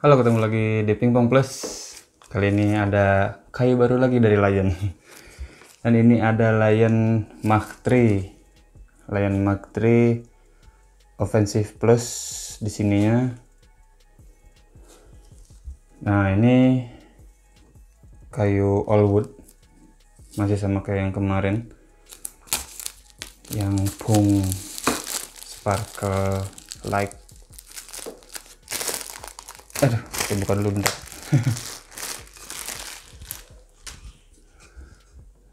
Halo, ketemu lagi di Pingpong Plus. Kali ini ada kayu baru lagi dari Lion. Dan ini ada Lion Mark III. Lion Mark III Offensive Plus di sininya. Nah, ini kayu all wood. Masih sama kayak yang kemarin. Yang pung sparkle light. Aduh, saya buka dulu bentar.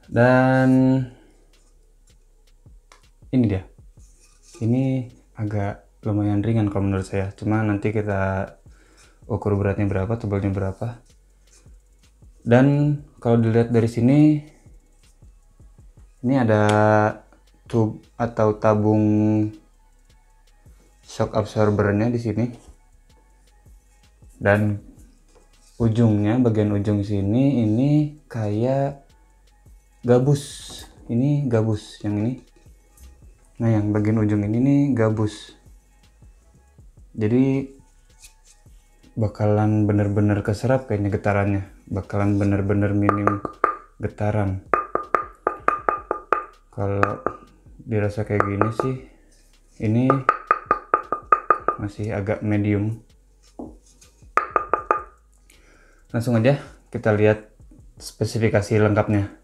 Dan ini dia. Ini agak lumayan ringan kalau menurut saya. Cuma nanti kita ukur beratnya berapa, tebalnya berapa. Dan kalau dilihat dari sini, ini ada tube atau tabung shock absorbernya di sini. Dan ujungnya, bagian ujung sini ini kayak gabus. Ini gabus yang ini. Nah, yang bagian ujung ini nih gabus. Jadi bakalan bener-bener keserap kayaknya getarannya. Bakalan bener-bener minim getaran. Kalau dirasa kayak gini sih, ini masih agak medium. Langsung aja kita lihat spesifikasi lengkapnya.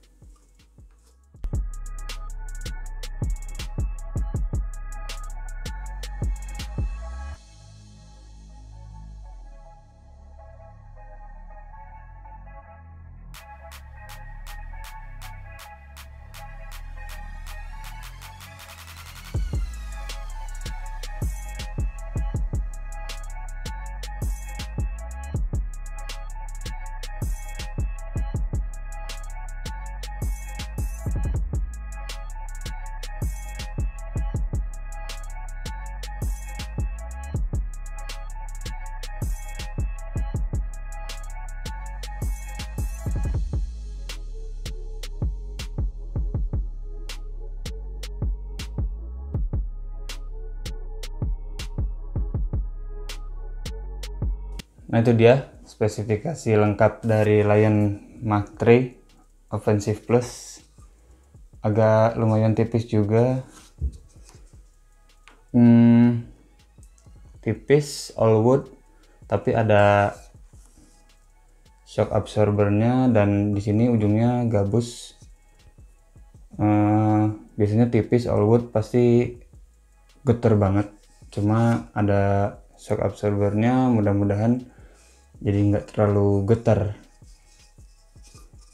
Nah, itu dia spesifikasi lengkap dari Lion Mark III Offensive Plus. Agak lumayan tipis juga. Tipis, all wood, tapi ada shock absorbernya dan di sini ujungnya gabus. Biasanya tipis all wood pasti getar banget. Cuma ada shock absorbernya, mudah-mudahan jadi nggak terlalu getar.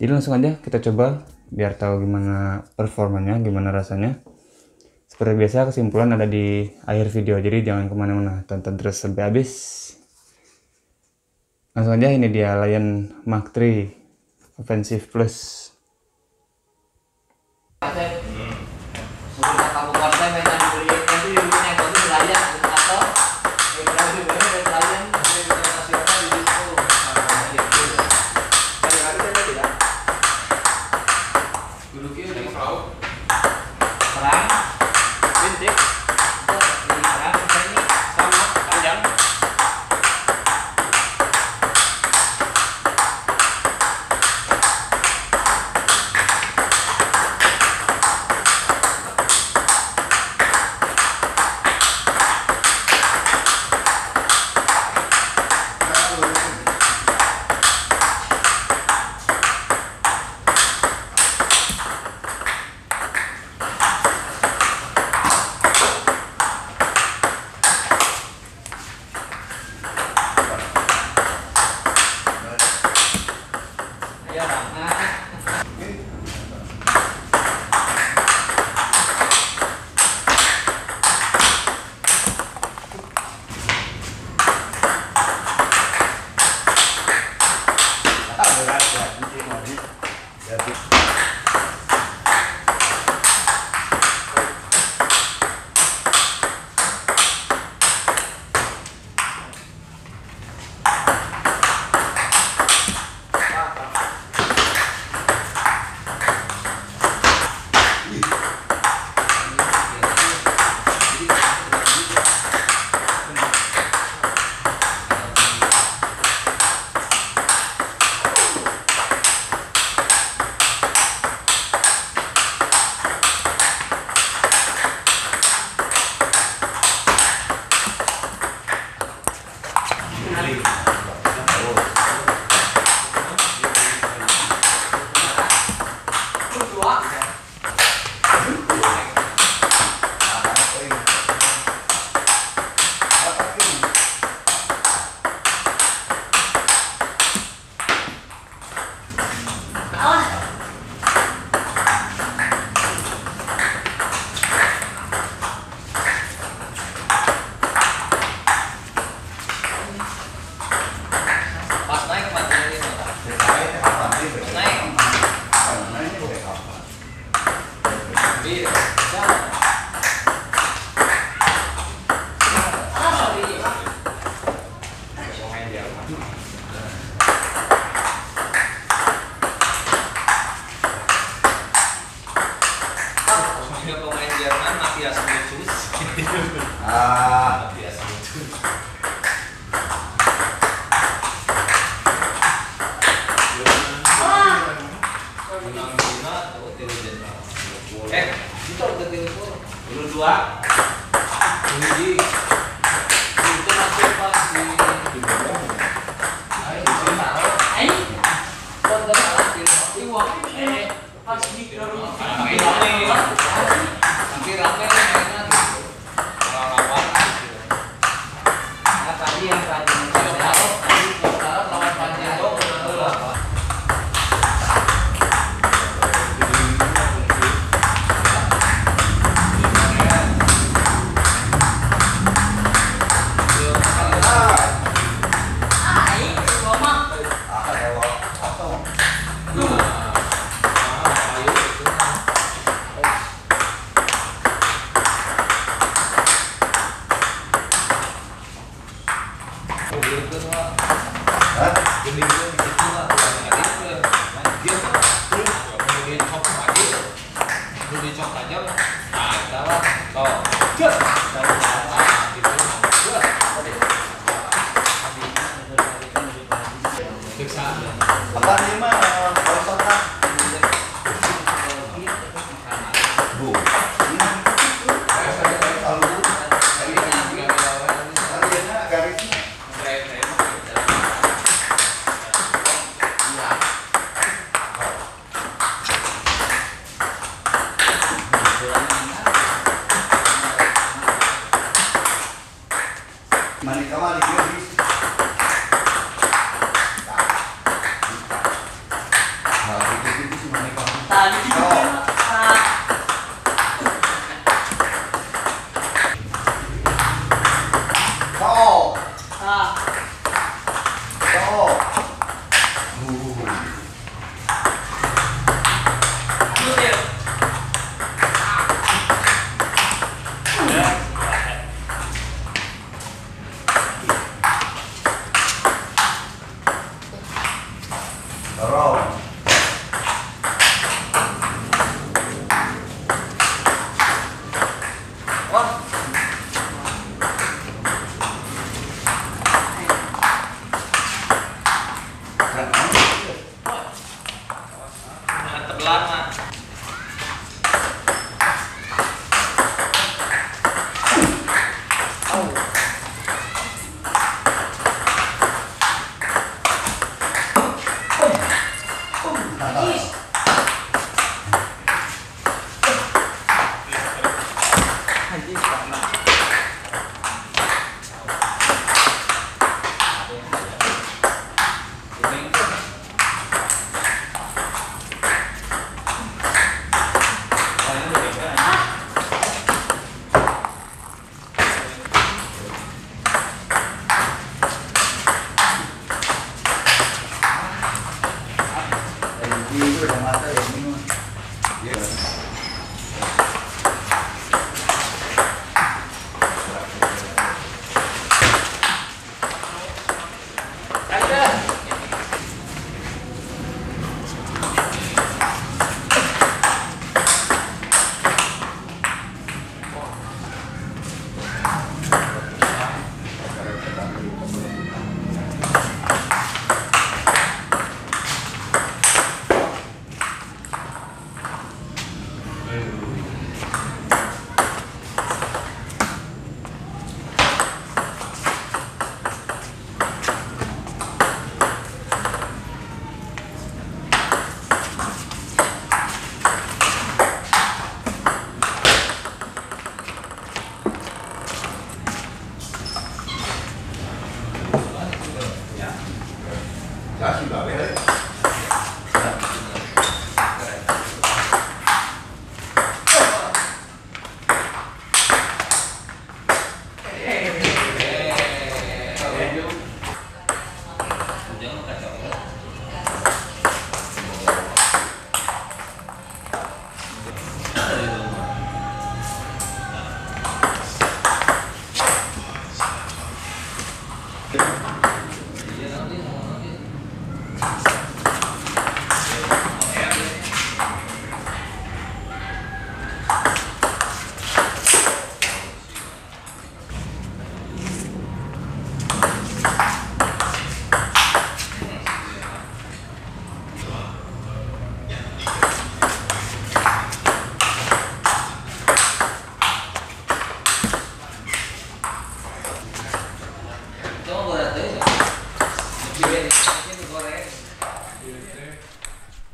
Jadi langsung aja kita coba biar tahu gimana performanya, gimana rasanya. Seperti biasa, kesimpulan ada di akhir video, jadi jangan kemana-mana, tonton terus sampai habis. Langsung aja, ini dia Lion Mark III Offensive Plus. biasa itu. Menang Cina tuh tilu jenderal. Itu udah tilu dua. Ini itu masuk pas di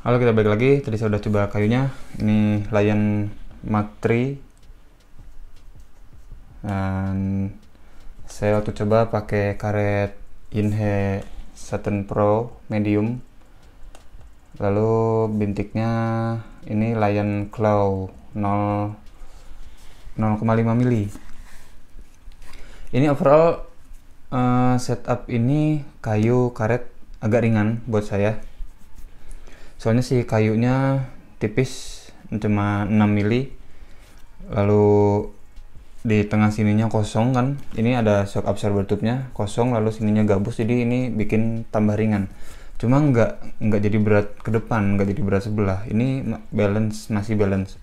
Halo, kita balik lagi. Tadi saya udah coba kayunya. Ini Lion Mark III. Dan saya waktu coba pakai karet Inhe Saturn Pro medium. Lalu bintiknya ini Lion Claw 0,5 mili. Ini overall setup ini kayu karet agak ringan buat saya. Soalnya sih kayunya tipis, cuma 6 mili. Lalu di tengah sininya kosong kan. Ini ada shock absorber tube-nya kosong, lalu sininya gabus, jadi ini bikin tambah ringan. Cuma nggak jadi berat ke depan, nggak jadi berat sebelah. Ini balance, masih balance.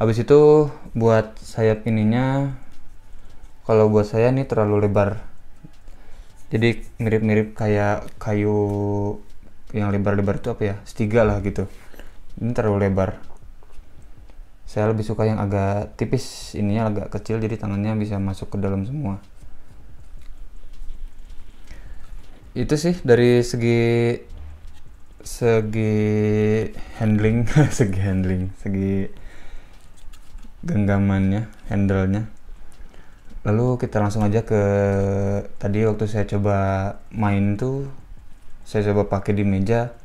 Habis itu buat sayap ininya, kalau buat saya ini terlalu lebar. Jadi mirip-mirip kayak kayu yang lebar-lebar itu apa ya, Stiga lah gitu. Ini terlalu lebar. Saya lebih suka yang agak tipis, ininya agak kecil, jadi tangannya bisa masuk ke dalam semua. Itu sih dari segi handling segi genggamannya, handle-nya. Lalu kita langsung aja ke tadi waktu saya coba main tuh, saya coba pakai di meja.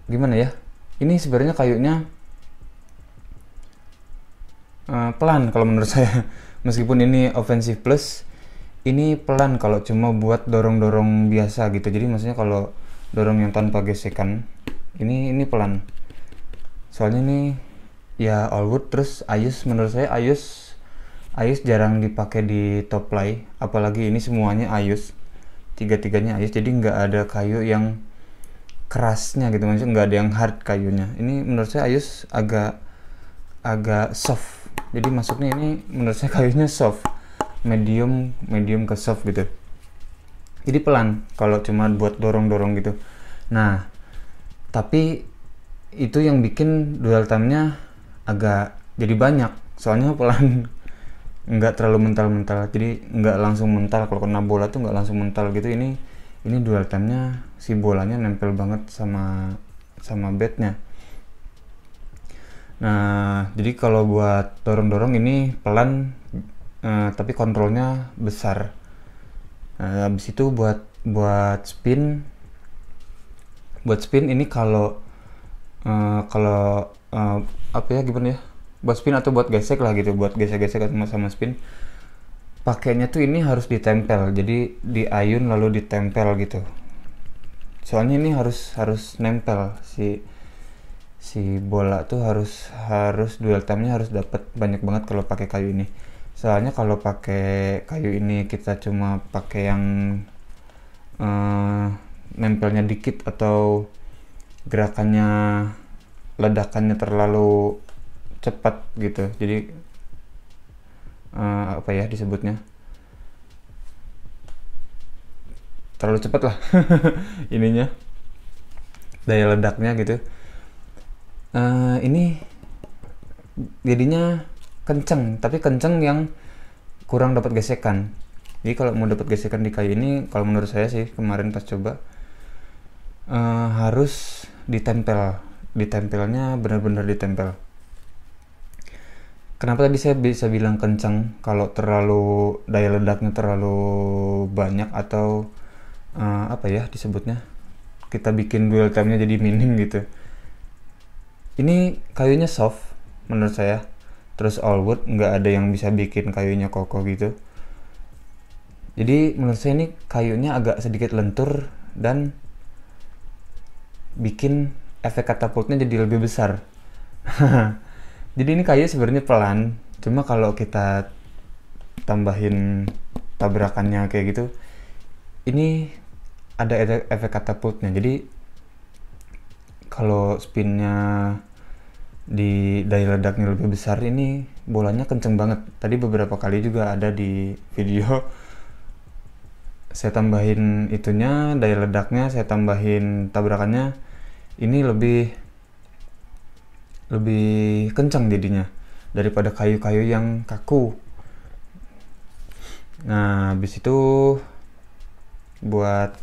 Gimana ya? Ini sebenarnya kayunya pelan kalau menurut saya. Meskipun ini offensive plus, ini pelan kalau cuma buat dorong-dorong biasa gitu. Jadi maksudnya kalau dorong yang tanpa gesekan, ini pelan. Soalnya ini ya all wood, terus Ayus, menurut saya Ayus jarang dipakai di top ply, apalagi ini semuanya Ayus, tiga-tiganya Ayus, jadi nggak ada kayu yang kerasnya gitu, maksudnya nggak ada yang hard kayunya. Ini menurut saya Ayus agak soft, jadi masuknya ini menurut saya kayunya soft, medium ke soft gitu. Jadi pelan kalau cuma buat dorong-dorong gitu. Nah, tapi itu yang bikin dwell time-nya agak jadi banyak, soalnya pelan. Nggak terlalu mental-mental, jadi nggak langsung mental. Kalau kena bola tuh nggak langsung mental gitu. Ini dwell time-nya si bolanya nempel banget sama bednya. Nah, jadi kalau buat dorong-dorong ini pelan, tapi kontrolnya besar. Nah, habis itu buat spin ini kalau apa ya, gimana ya, buat spin atau buat gesek lah gitu, buat gesek-gesek sama spin, pakainya tuh ini harus ditempel, jadi diayun lalu ditempel gitu. Soalnya ini harus nempel, si bola tuh harus dwell time-nya harus dapat banyak banget kalau pakai kayu ini. Soalnya kalau pakai kayu ini kita cuma pakai yang nempelnya dikit atau gerakannya, ledakannya terlalu cepat gitu, jadi apa ya disebutnya, terlalu cepat lah ininya, daya ledaknya gitu. Ini jadinya kenceng, tapi kenceng yang kurang dapat gesekan. Jadi kalau mau dapat gesekan di kayu ini, kalau menurut saya sih kemarin pas coba, harus ditempelnya benar-benar ditempel. Kenapa tadi saya bisa bilang kencang? Kalau terlalu daya ledaknya terlalu banyak atau apa ya disebutnya, kita bikin dwell time-nya jadi minim gitu. Ini kayunya soft menurut saya, terus all wood, nggak ada yang bisa bikin kayunya kokoh gitu. Jadi menurut saya ini kayunya agak sedikit lentur dan bikin efek katapultnya jadi lebih besar. Jadi ini kayu sebenarnya pelan, cuma kalau kita tambahin tabrakannya kayak gitu, ini ada efek katapultnya. Jadi kalau spinnya di daya ledaknya lebih besar, ini bolanya kenceng banget. Tadi beberapa kali juga ada di video, saya tambahin itunya, daya ledaknya, saya tambahin tabrakannya, ini lebih kencang jadinya daripada kayu-kayu yang kaku. Nah, habis itu buat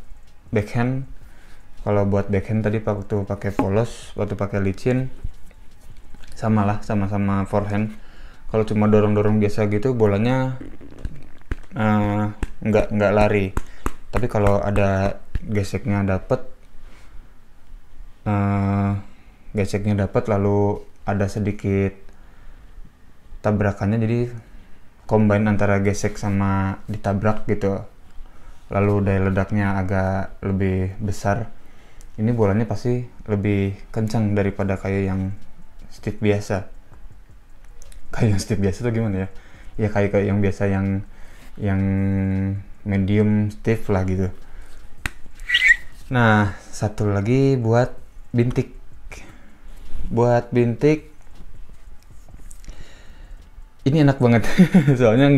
backhand. Kalau buat backhand tadi waktu pakai polos, waktu pakai licin sama forehand. Kalau cuma dorong biasa gitu bolanya nggak lari. Tapi kalau ada geseknya dapat lalu ada sedikit tabrakannya, jadi combine antara gesek sama ditabrak gitu, lalu daya ledaknya agak lebih besar, ini bolanya pasti lebih kencang daripada kayak yang stiff biasa. Kayak yang stiff biasa tuh gimana ya? Ya kayak yang biasa yang medium stiff lah gitu. Nah, satu lagi buat bintik. Ini enak banget. Soalnya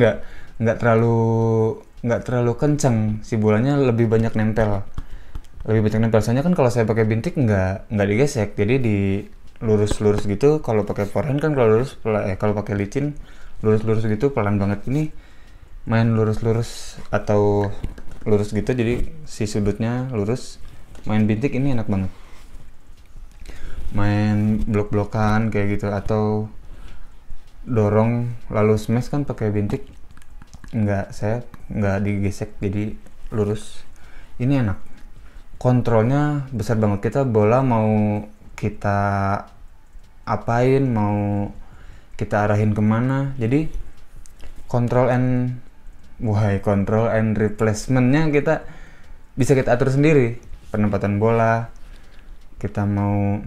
nggak terlalu kencang, si bolanya lebih banyak nempel. Soalnya kan kalau saya pakai bintik nggak digesek, jadi di lurus gitu. Kalau pakai forehand kan kalau pakai licin lurus gitu pelan banget. Ini main lurus atau lurus gitu, jadi si sudutnya lurus. Main bintik ini enak banget. Main blok-blokan kayak gitu atau dorong lalu smash kan pakai bintik saya nggak digesek, jadi lurus. Ini enak, kontrolnya besar banget. Kita bola mau kita apain, mau kita arahin kemana, jadi control and replacementnya kita bisa kita atur sendiri. Penempatan bola kita mau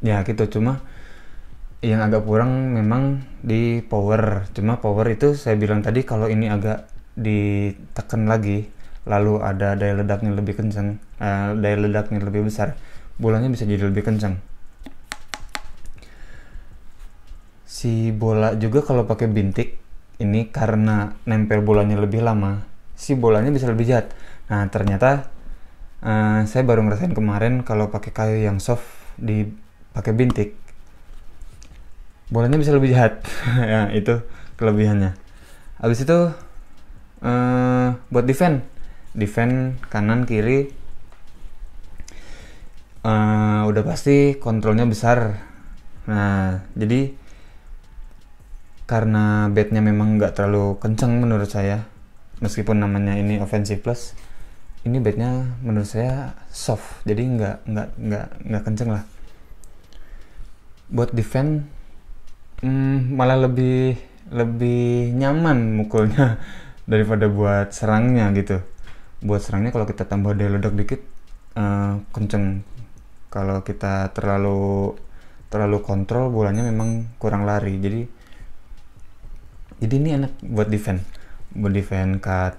ya gitu. Cuma yang agak kurang memang di power. Cuma power itu saya bilang tadi, kalau ini agak ditekan lagi lalu ada daya ledaknya lebih kencang, daya ledaknya lebih besar, bolanya bisa jadi lebih kencang. Si bola juga kalau pakai bintik ini karena nempel bolanya lebih lama, si bolanya bisa lebih jahat. Nah, ternyata saya baru ngerasain kemarin kalau pakai kayu yang soft pakai bintik, bolanya bisa lebih jahat. Ya, itu kelebihannya. Habis itu buat defend kanan kiri, udah pasti kontrolnya besar. Nah, jadi karena bednya memang nggak terlalu kencang menurut saya, meskipun namanya ini offensive plus, ini bednya menurut saya soft, jadi nggak kencang lah. Buat defend malah lebih nyaman mukulnya daripada buat serangnya gitu. Buat serangnya kalau kita tambah daya ledak dikit kenceng. Kalau kita terlalu kontrol, bolanya memang kurang lari. Jadi ini enak buat defend cut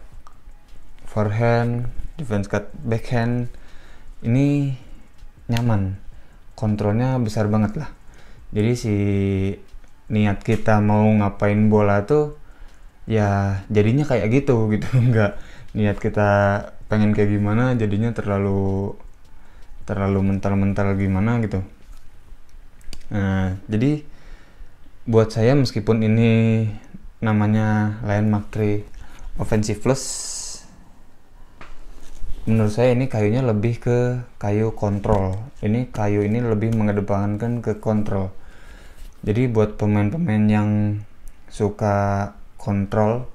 forehand, defense cut backhand. Ini nyaman, kontrolnya besar banget lah. Jadi si niat kita mau ngapain bola tuh ya jadinya kayak gitu. Enggak niat kita pengen kayak gimana, jadinya terlalu mental gimana gitu. Nah, jadi buat saya, meskipun ini namanya Lion Mark III Offensive Plus, menurut saya ini kayunya lebih ke kayu kontrol. Kayu ini lebih mengedepankan ke kontrol. Jadi buat pemain-pemain yang suka kontrol,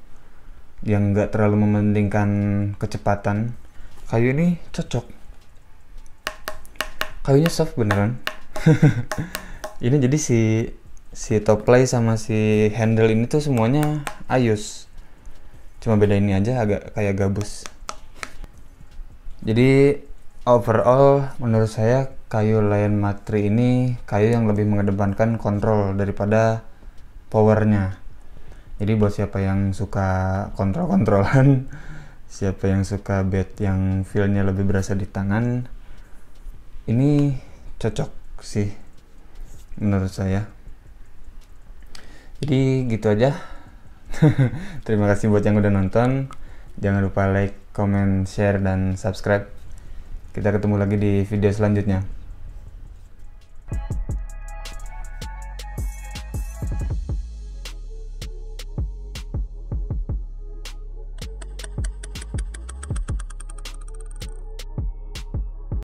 yang nggak terlalu mementingkan kecepatan, kayu ini cocok. Kayunya soft beneran. Ini jadi si top play sama si handle ini tuh semuanya ayus. Cuma beda ini aja agak kayak gabus. Jadi overall menurut saya kayu Lion Mark III ini kayu yang lebih mengedepankan kontrol daripada powernya. Jadi buat siapa yang suka kontrol-kontrolan, siapa yang suka bat yang feel-nya lebih berasa di tangan, ini cocok sih menurut saya. Jadi gitu aja. Terima kasih buat yang udah nonton. Jangan lupa like, comment, share, dan subscribe. Kita ketemu lagi di video selanjutnya.